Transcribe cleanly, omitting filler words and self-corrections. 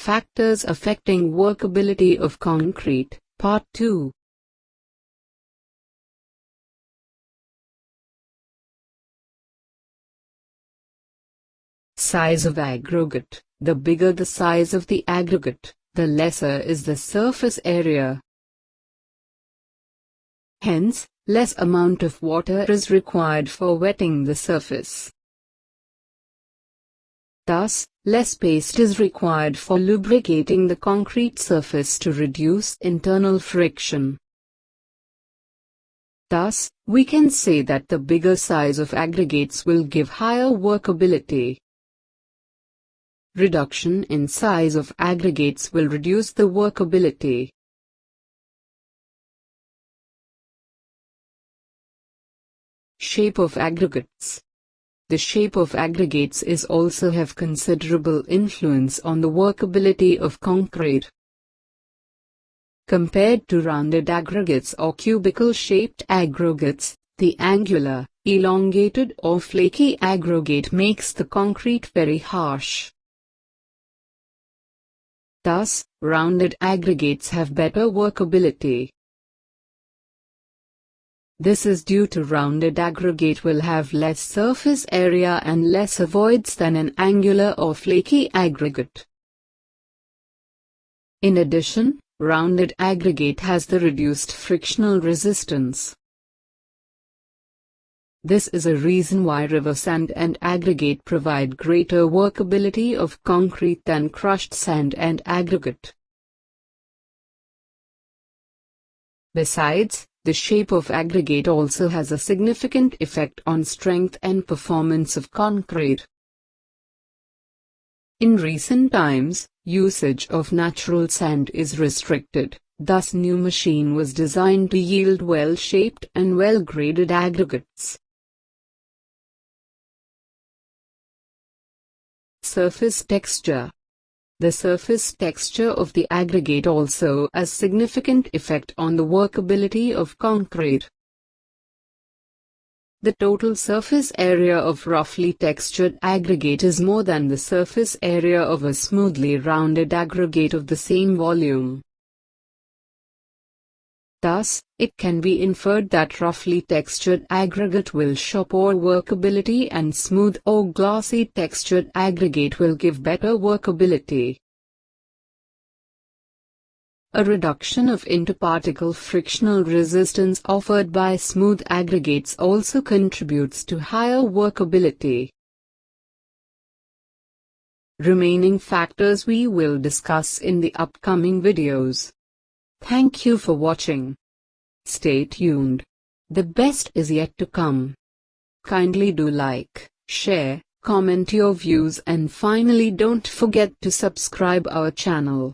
Factors affecting workability of concrete, Part 2. Size of aggregate. The bigger the size of the aggregate, the lesser is the surface area. Hence, less amount of water is required for wetting the surface. Thus, less paste is required for lubricating the concrete surface to reduce internal friction. Thus, we can say that the bigger size of aggregates will give higher workability. Reduction in size of aggregates will reduce the workability. Shape of aggregates. The shape of aggregates is also have considerable influence on the workability of concrete. Compared to rounded aggregates or cubicle-shaped aggregates, the angular, elongated or flaky aggregate makes the concrete very harsh. Thus, rounded aggregates have better workability. This is due to rounded aggregate will have less surface area and less voids than an angular or flaky aggregate. In addition, rounded aggregate has the reduced frictional resistance. This is a reason why river sand and aggregate provide greater workability of concrete than crushed sand and aggregate. Besides, the shape of aggregate also has a significant effect on strength and performance of concrete. In recent times, usage of natural sand is restricted, thus new machine was designed to yield well-shaped and well-graded aggregates. Surface texture. The surface texture of the aggregate also has significant effect on the workability of concrete. The total surface area of roughly textured aggregate is more than the surface area of a smoothly rounded aggregate of the same volume. Thus, it can be inferred that roughly textured aggregate will show poor workability and smooth or glossy textured aggregate will give better workability. A reduction of interparticle frictional resistance offered by smooth aggregates also contributes to higher workability. Remaining factors we will discuss in the upcoming videos. Thank you for watching. Stay tuned. The best is yet to come. Kindly do like, share, comment your views and finally don't forget to subscribe our channel.